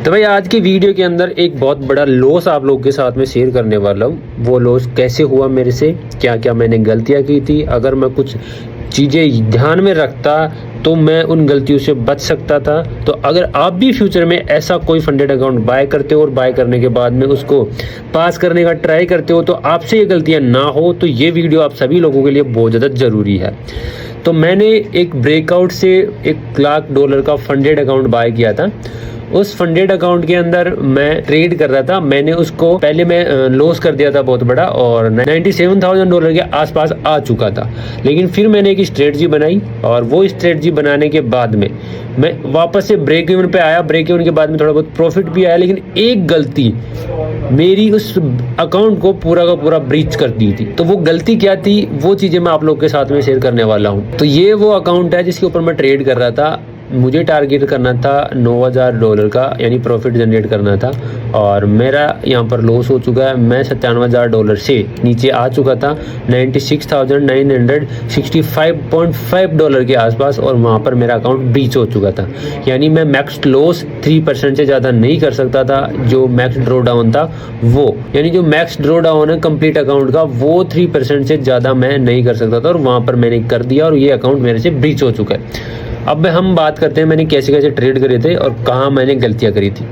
तो भाई आज की वीडियो के अंदर एक बहुत बड़ा लॉस आप लोगों के साथ में शेयर करने वाला हूँ। वो लॉस कैसे हुआ मेरे से, क्या क्या मैंने गलतियाँ की थी, अगर मैं कुछ चीज़ें ध्यान में रखता तो मैं उन गलतियों से बच सकता था। तो अगर आप भी फ्यूचर में ऐसा कोई फंडेड अकाउंट बाय करते हो और बाय करने के बाद में उसको पास करने का ट्राई करते हो तो आपसे ये गलतियाँ ना हो, तो ये वीडियो आप सभी लोगों के लिए बहुत ज़्यादा ज़रूरी है। तो मैंने एक ब्रेकआउट से $1,00,000 का फंडेड अकाउंट बाय किया था। उस फंडेड अकाउंट के अंदर मैं ट्रेड कर रहा था। मैंने उसको पहले मैं लॉस कर दिया था बहुत बड़ा और $97,000 के आसपास आ चुका था। लेकिन फिर मैंने एक स्ट्रेटजी बनाई और वो स्ट्रेटजी बनाने के बाद में मैं वापस से ब्रेक इवन पे आया। ब्रेक इवन के बाद में थोड़ा बहुत प्रॉफिट भी आया, लेकिन एक गलती मेरी उस अकाउंट को पूरा का पूरा ब्रीच कर दी थी। तो वो गलती क्या थी, वो चीज़ें मैं आप लोग के साथ में शेयर करने वाला हूँ। तो ये वो अकाउंट है जिसके ऊपर मैं ट्रेड कर रहा था। मुझे टारगेट करना था $9,000 का, यानी प्रॉफिट जनरेट करना था, और मेरा यहाँ पर लॉस हो चुका है। मैं $97,000 से नीचे आ चुका था $96,965.5 के आसपास, और वहाँ पर मेरा अकाउंट ब्रीच हो चुका था। यानी मैं मैक्स लॉस 3% से ज़्यादा नहीं कर सकता था। जो मैक्स ड्रॉ डाउन था वो, यानी जो मैक्स ड्रॉ डाउन है कंप्लीट अकाउंट का, वो 3% से ज़्यादा मैं नहीं कर सकता था, और वहाँ पर मैंने कर दिया और ये अकाउंट मेरे से ब्रीच हो चुका है। अब हम बात करते हैं मैंने कैसे कैसे ट्रेड करे थे और कहाँ मैंने गलतियाँ करी थी।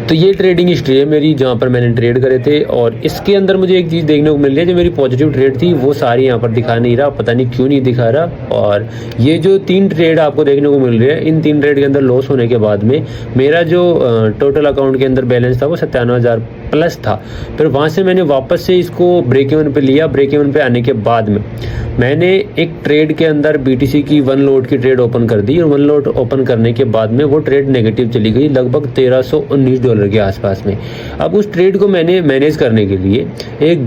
तो ये ट्रेडिंग हिस्ट्री है मेरी जहाँ पर मैंने ट्रेड करे थे, और इसके अंदर मुझे एक चीज़ देखने को मिल रही है, जो मेरी पॉजिटिव ट्रेड थी वो सारी यहाँ पर दिखा नहीं रहा, पता नहीं क्यों नहीं दिखा रहा। और ये जो 3 ट्रेड आपको देखने को मिल रही है, इन 3 ट्रेड के अंदर लॉस होने के बाद में मेरा जो टोटल अकाउंट के अंदर बैलेंस था वो 97,000 प्लस था। फिर वहाँ से मैंने वापस से इसको ब्रेक इवन पे लिया। ब्रेक इवन पे आने के बाद में मैंने एक ट्रेड के अंदर BTC की 1 लॉट की ट्रेड ओपन कर दी, और 1 लॉट ओपन करने के बाद में वो ट्रेड नेगेटिव चली गई लगभग $1,319 के आसपास में। अब उस ट्रेड को मैंने मैनेज करने के लिए एक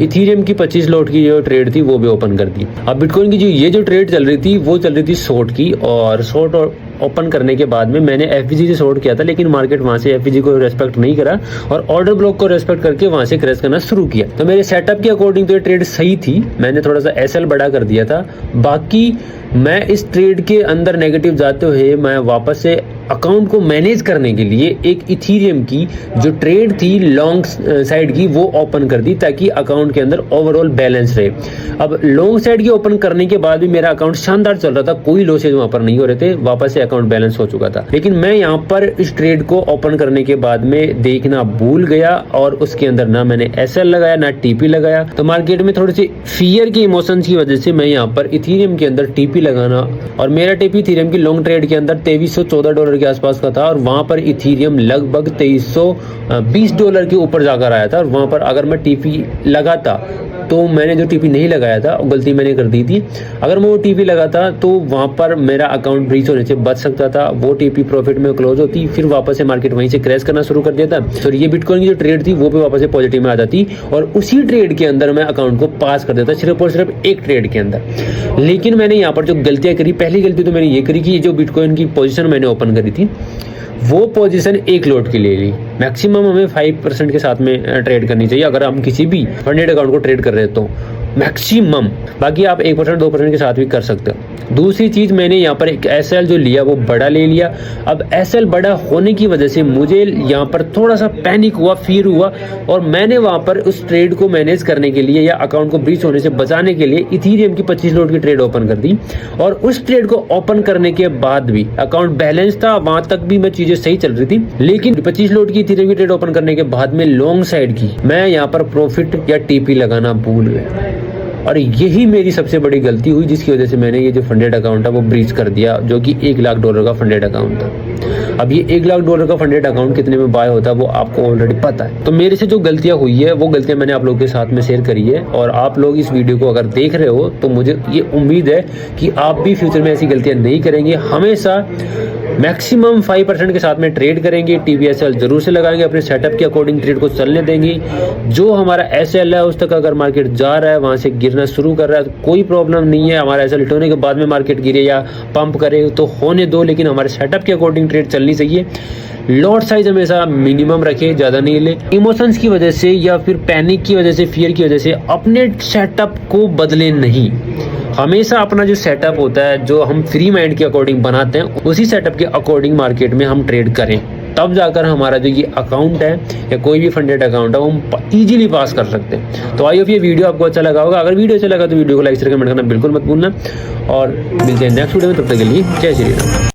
इथीरियम की 25 लॉट की जो ट्रेड थी वो भी ओपन कर दी। अब बिटकॉइन की ये जो ट्रेड चल रही थी वो चल रही थी शॉर्ट की, और शॉर्ट ओपन करने के बाद में मैंने FVG से शॉर्ट किया था, लेकिन मार्केट वहाँ से FVG को रेस्पेक्ट नहीं करा और ऑर्डर ब्लॉक को रेस्पेक्ट करके वहाँ से क्रैश करना शुरू किया। तो मेरे सेटअप के अकॉर्डिंग तो ये ट्रेड सही थी, मैंने थोड़ा सा SL बड़ा कर दिया था। बाकी मैं इस ट्रेड के अंदर नेगेटिव जाते हुए मैं वापस से अकाउंट को मैनेज करने के लिए एक इथीरियम की जो ट्रेड थी लॉन्ग साइड की वो ओपन कर दी, ताकि अकाउंट के अंदर ओवरऑल बैलेंस रहे। अब लॉन्ग साइड की ओपन करने के बाद भी मेरा अकाउंट शानदार चल रहा था, कोई लॉसेज वहाँ पर नहीं हो रहे थे, वापस से अकाउंट बैलेंस हो चुका था। लेकिन मैं यहाँ पर इस ट्रेड को ओपन करने के बाद में देखना भूल गया, और उसके अंदर ना मैंने SL लगाया ना TP लगाया। तो मार्केट में थोड़ी सी फियर की इमोशंस की वजह से मैं यहाँ पर इथीरियम के अंदर TP लगाना, और मेरा TP इथीरियम की लॉन्ग ट्रेड के अंदर $2,314 के आसपास का था, और वहां पर इथीरियम लगभग $2,320 के ऊपर जाकर आया था। और वहां पर अगर मैं TP लगाता, तो मैंने जो TP नहीं लगाया था गलती मैंने कर दी थी, अगर मैं वो TP लगाता तो वहां पर मेरा अकाउंट ब्रीच होने से बच सकता था। वो TP प्रॉफिट में क्लोज होती, फिर वापस से मार्केट वहीं से क्रैश करना शुरू कर देता, तो ये बिटकॉइन की जो ट्रेड थी वो भी वापस से पॉजिटिव में आ जाती, और उसी ट्रेड के अंदर मैं अकाउंट को पास कर देता, सिर्फ और सिर्फ एक ट्रेड के अंदर। लेकिन मैंने यहाँ पर जो गलतियाँ करी, पहली गलती तो मैंने ये करी कि ये जो बिटकॉइन की पोजीशन मैंने ओपन करी थी वो पोजीशन 1 लॉट के लिए ली। मैक्सिमम हमें 5% के साथ में ट्रेड करनी चाहिए अगर हम किसी भी फंडेड अकाउंट को ट्रेड कर रहे हैं तो मैक्सिमम, बाकी आप 1% 2% के साथ भी कर सकते हो। दूसरी चीज़, मैंने यहाँ पर एक SL जो लिया वो बड़ा ले लिया। अब SL बड़ा होने की वजह से मुझे यहाँ पर थोड़ा सा पैनिक हुआ, फियर हुआ, और मैंने वहाँ पर उस ट्रेड को मैनेज करने के लिए या अकाउंट को ब्रीच होने से बचाने के लिए इथीरियम की 25 लॉट की ट्रेड ओपन कर दी। और उस ट्रेड को ओपन करने के बाद भी अकाउंट बैलेंस था, वहाँ तक भी मैं चीज़ें सही चल रही थी, लेकिन 25 लॉट की इथीरियम की ट्रेड ओपन करने के बाद में लॉन्ग साइड की मैं यहाँ पर प्रॉफिट या TP लगाना भूल गया, और यही मेरी सबसे बड़ी गलती हुई, जिसकी वजह से मैंने ये जो फंडेड अकाउंट था वो ब्रीच कर दिया, जो कि $1,00,000 का फंडेड अकाउंट था। अब ये $1,00,000 का फंडेड अकाउंट कितने में बाय होता है वो आपको ऑलरेडी पता है। तो मेरे से जो गलतियां हुई है वो गलतियां मैंने आप लोगों के साथ में शेयर करी है, और आप लोग इस वीडियो को अगर देख रहे हो तो मुझे ये उम्मीद है कि आप भी फ्यूचर में ऐसी गलतियां नहीं करेंगे, हमेशा मैक्सिमम 5% के साथ में ट्रेड करेंगे, TP SL जरूर से लगाएंगे, अपने सेटअप के अकॉर्डिंग ट्रेड को चलने देंगे। जो हमारा SL है उस तक अगर मार्केट जा रहा है, वहाँ से गिरना शुरू कर रहा है तो कोई प्रॉब्लम नहीं है। हमारा SL हिट होने के बाद में मार्केट गिरे या पंप करे तो होने दो, लेकिन हमारे सेटअप के अकॉर्डिंग ट्रेड चलनी चाहिए। लॉट साइज हमेशा मिनिमम रखे, ज़्यादा नहीं ले। इमोशंस की वजह से या फिर पैनिक की वजह से, फियर की वजह से अपने सेटअप को बदले नहीं। हमेशा अपना जो सेटअप होता है, जो हम फ्री माइंड के अकॉर्डिंग बनाते हैं, उसी सेटअप के अकॉर्डिंग मार्केट में हम ट्रेड करें, तब जाकर हमारा जो ये अकाउंट है या कोई भी फंडेड अकाउंट है वो हम ईजिली पास कर सकते हैं। तो आई होप ये वीडियो आपको अच्छा लगा होगा। अगर वीडियो अच्छा लगा तो वीडियो को लाइक से कमेंट करना बिल्कुल मत भूलना और मिलते हैं नेक्स्ट वीडियो में। तब तक के लिए जय श्री राम।